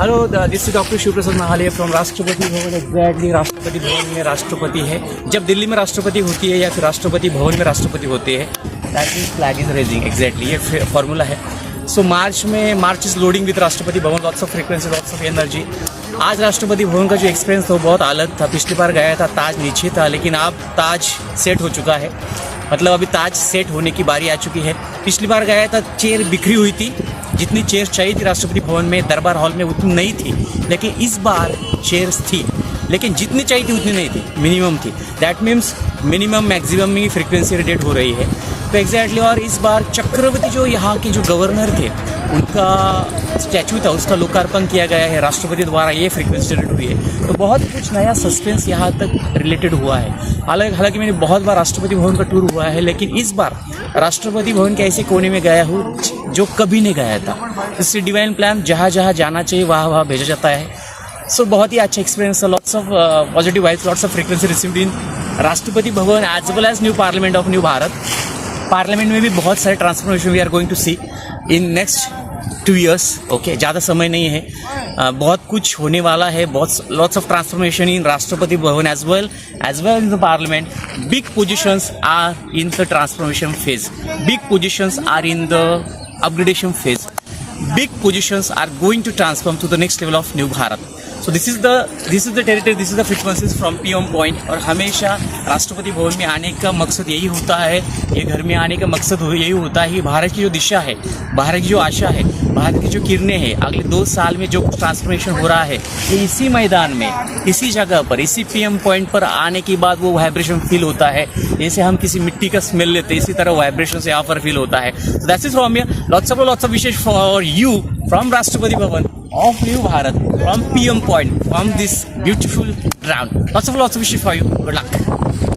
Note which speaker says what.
Speaker 1: Hello, this is doctor Shiv Prasad Mahale from Rashtrapati Bhavan. Exactly Rashtrapati Bhavan में राष्ट्रपति है। जब दिल्ली में राष्ट्रपति होती है या फिर राष्ट्रपति भवन में राष्ट्रपति होते हैं, that means flag is raising. Exactly ये फॉर्मूला है। सो मार्च is loading with Rashtrapati Bhavan, lots of frequency, lots of energy. आज राष्ट्रपति भवन का जो एक्सपीरियंस था वो बहुत अलग था। पिछली बार गया था, ताज नीचे था, लेकिन अब ताज सेट हो चुका है। मतलब अभी ताज सेट होने की बारी आ चुकी है। पिछली बार गया था, चेयर बिखरी हुई थी। जितनी चेयर चाहिए थी राष्ट्रपति भवन में, दरबार हॉल में, उतनी नहीं थी। लेकिन इस बार चेयर्स थी, लेकिन जितनी चाहिए थी उतनी नहीं थी, मिनिमम थी। दैट मीन्स मिनिमम मैक्सिमम में फ्रीक्वेंसी रेडिएट हो रही है। तो एग्जैक्टली और इस बार चक्रवर्ती जो यहाँ के जो गवर्नर थे, उनका स्टैचू था, उसका लोकार्पण किया गया है राष्ट्रपति द्वारा। ये फ्रीक्वेंसी रेडिएट हुई है। तो बहुत कुछ नया सस्पेंस यहाँ तक रिलेटेड हुआ है। हालांकि मैंने बहुत बार राष्ट्रपति भवन का टूर हुआ है, लेकिन इस बार राष्ट्रपति भवन के ऐसे कोने में गया हूँ जो कभी नहीं गया था। इससे डिवाइन प्लान जहाँ जहाँ जाना चाहिए वहाँ भेजा जाता है। सो बहुत ही अच्छा experience, lots of positive vibes, lots of frequency received in Rashtrapati Bhavan as well as new parliament of new Bharat. Parliament में भी बहुत सारे transformation we are going to see in next 2 years। Okay, ज़्यादा समय नहीं है। बहुत कुछ होने वाला है। बहुत lots of transformation in Rashtrapati Bhavan as well in the parliament. Big positions are in the transformation phase. Big positions are in the upgradation phase. Big positions are going to transform to the next level of New Bharat. So this is the territory, this is the frequencies from PM point। और हमेशा राष्ट्रपति भवन में आने का मकसद यही होता है, ये घर में आने का मकसद यही होता है कि भारत की जो दिशा है, भारत की जो आशा है, भारत की जो किरणें हैं, अगले 2 साल में जो ट्रांसफॉर्मेशन हो रहा है, ये इसी मैदान में, इसी जगह पर, इसी PM पॉइंट पर आने के बाद वो वाइब्रेशन फील होता है। जैसे हम किसी मिट्टी का स्मेल लेते हैं, इसी तरह वाइब्रेशन से यहाँ पर फील होता है। So that's it from here. Lots of wishes for you from Rashtrapati Bhavan of New Bharat, from PM point, from this beautiful ground. Lots of wishes for you. Good luck.